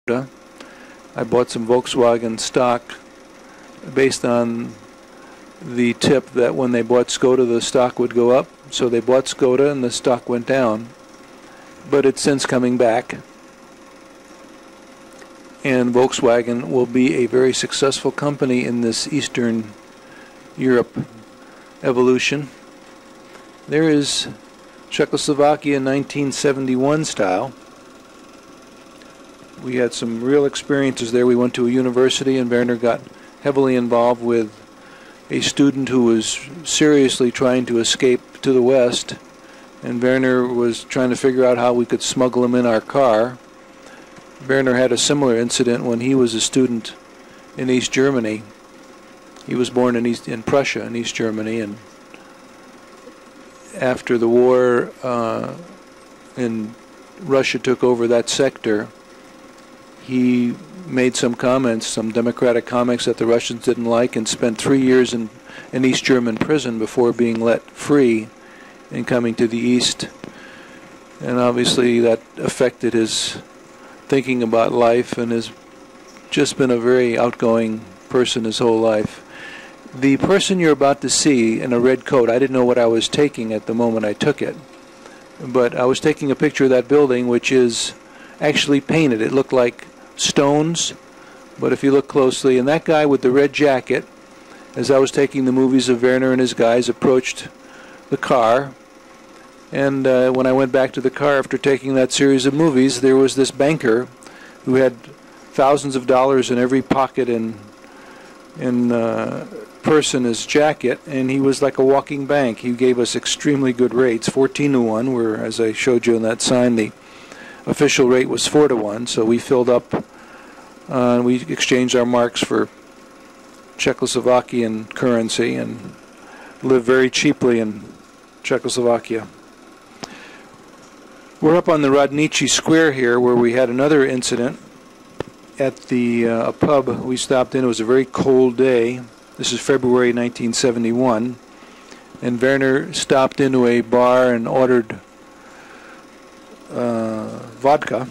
I bought some Volkswagen stock based on the tip that when they bought Skoda, the stock would go up. So they bought Skoda and the stock went down. But it's since coming back. And Volkswagen will be a very successful company in this Eastern Europe evolution. There is Czechoslovakia 1971 style. We had some real experiences there. We went to a university and Werner got heavily involved with a student who was seriously trying to escape to the West, and Werner was trying to figure out how we could smuggle him in our car. Werner had a similar incident when he was a student in East Germany. He was born in Prussia, in East Germany, and after the war and Russia took over that sector, he made some comments, some democratic comments that the Russians didn't like, and spent 3 years in East German prison before being let free and coming to the East. And obviously that affected his thinking about life, and has just been a very outgoing person his whole life. The person you're about to see in a red coat, I didn't know what I was taking at the moment I took it, but I was taking a picture of that building, which is actually painted. It looked like stones, but if you look closely, and that guy with the red jacket, as I was taking the movies of Werner and his guys, approached the car, and when I went back to the car after taking that series of movies, there was this banker who had thousands of dollars in every pocket and purse in his jacket, and he was like a walking bank. He gave us extremely good rates, 14-1, where, as I showed you in that sign, the official rate was 4-1, so we filled up, we exchanged our marks for Czechoslovakian currency and lived very cheaply in Czechoslovakia. We're up on the Radnici Square here, where we had another incident at the a pub we stopped in. It was a very cold day. This is February 1971, and Werner stopped into a bar and ordered vodka,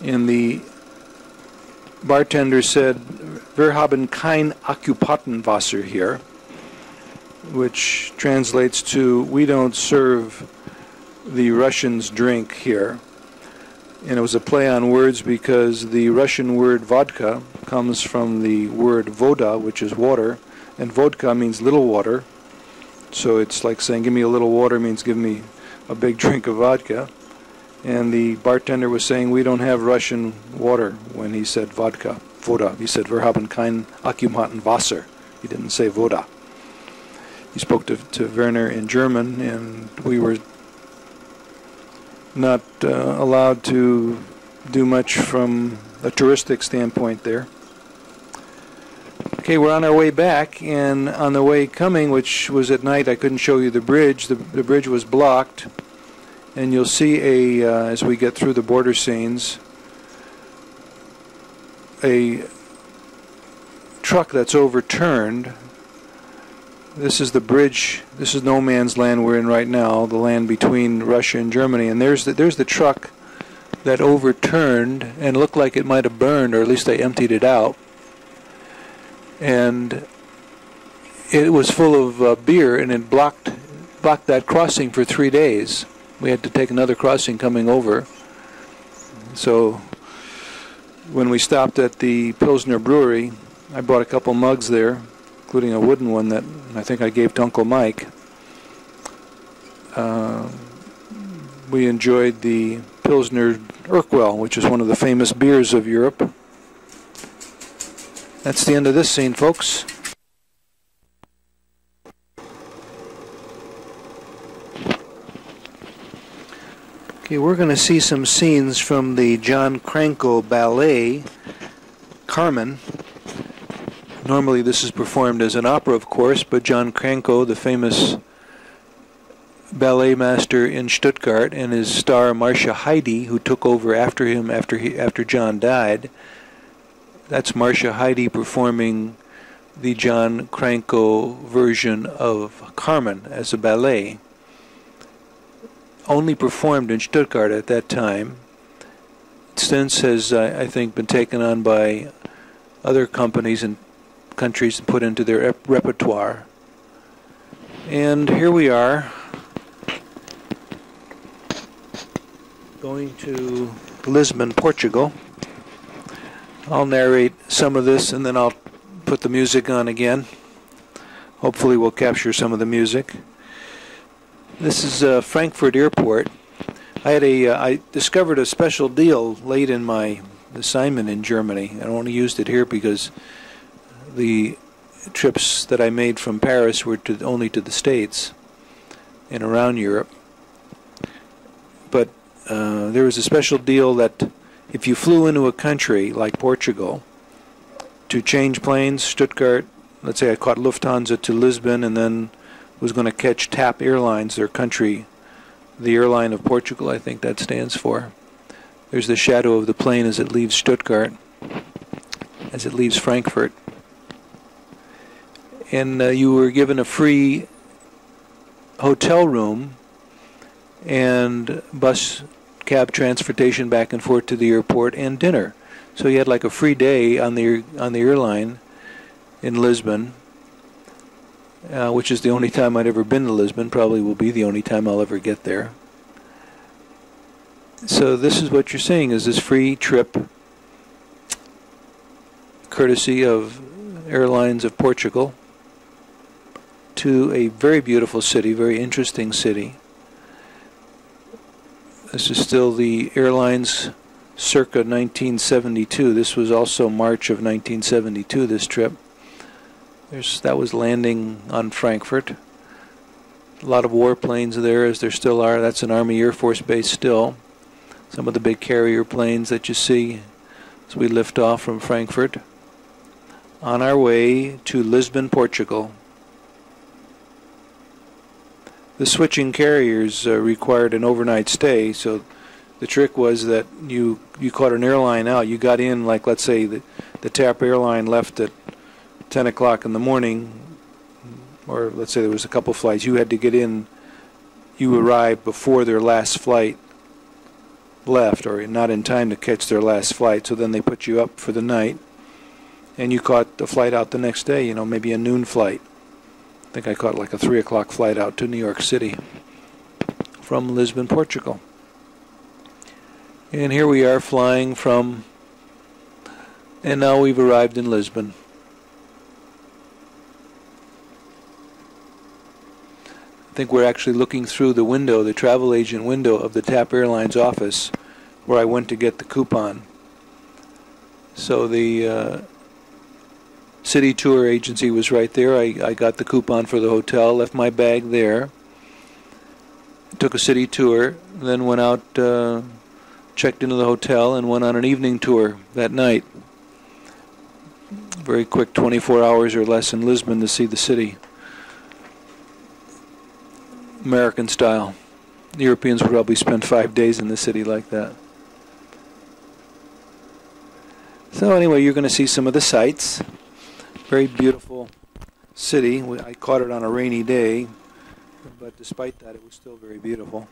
and the bartender said, "Wir haben kein Occupantenwasser here," which translates to, "We don't serve the Russians' drink here." And it was a play on words because the Russian word vodka comes from the word voda, which is water, and vodka means little water. So it's like saying, give me a little water means give me a big drink of vodka. And the bartender was saying, we don't have Russian water when he said vodka, voda. He said, "Wir haben kein Occupantenwasser." He didn't say voda. He spoke to Werner in German, and we were not allowed to do much from a touristic standpoint there. Okay, we're on our way back, and on the way coming, which was at night, I couldn't show you the bridge. The bridge was blocked, and you'll see as we get through the border scenes, a truck that's overturned. This is the bridge. This is no man's land we're in right now, the land between Russia and Germany. And there's the truck that overturned and looked like it might have burned, or at least they emptied it out. And it was full of beer, and it blocked that crossing for 3 days. We had to take another crossing coming over. So when we stopped at the Pilsner Brewery, I bought a couple mugs there, including a wooden one that I think I gave to Uncle Mike. We enjoyed the Pilsner Urquell, which is one of the famous beers of Europe. That's the end of this scene, folks. Okay, we're going to see some scenes from the John Cranko ballet, Carmen. Normally this is performed as an opera, of course, but John Cranko, the famous ballet master in Stuttgart, and his star Marcia Heidi, who took over after him after John died. That's Marcia Heidi performing the John Cranko version of Carmen as a ballet. Only performed in Stuttgart at that time. since has, I think, been taken on by other companies and countries and put into their repertoire. And here we are, going to Lisbon, Portugal. I'll narrate some of this and then I'll put the music on again. Hopefully we'll capture some of the music. This is Frankfurt Airport. I discovered a special deal late in my assignment in Germany. I only used it here because the trips that I made from Paris were only to the States and around Europe. But there was a special deal that if you flew into a country like Portugal to change planes, Stuttgart, let's say I caught Lufthansa to Lisbon and then was going to catch TAP Airlines, their country, the airline of Portugal, I think that stands for. There's the shadow of the plane as it leaves Stuttgart, as it leaves Frankfurt. And you were given a free hotel room and bus cab transportation back and forth to the airport and dinner. So you had like a free day on the airline in Lisbon, which is the only time I'd ever been to Lisbon, probably will be the only time I'll ever get there. So this is what you're seeing, is this free trip courtesy of Airlines of Portugal to a very beautiful city, very interesting city. This is still the airlines circa 1972. This was also March of 1972, this trip. That was landing on Frankfurt. A lot of warplanes there, as there still are. That's an Army Air Force base still. Some of the big carrier planes that you see as we lift off from Frankfurt on our way to Lisbon, Portugal. The switching carriers required an overnight stay, so the trick was that you caught an airline out. You got in, like, let's say the TAP airline left at 10 o'clock in the morning, or let's say there was a couple flights. You had to get in, you arrived before their last flight left, or not in time to catch their last flight, so then they put you up for the night, and you caught the flight out the next day, maybe a noon flight. I think I caught like a 3 o'clock flight out to New York City from Lisbon, Portugal. And here we are flying from, and now we've arrived in Lisbon. I think we're actually looking through the window, the travel agent window of the TAP Airlines office where I went to get the coupon. So the city tour agency was right there. I got the coupon for the hotel, left my bag there, took a city tour, then went out, checked into the hotel, and went on an evening tour that night. Very quick, 24 hours or less in Lisbon to see the city. American style. The Europeans would probably spend 5 days in the city like that. So anyway, you're going to see some of the sights. Very beautiful city. I caught it on a rainy day, but despite that, it was still very beautiful.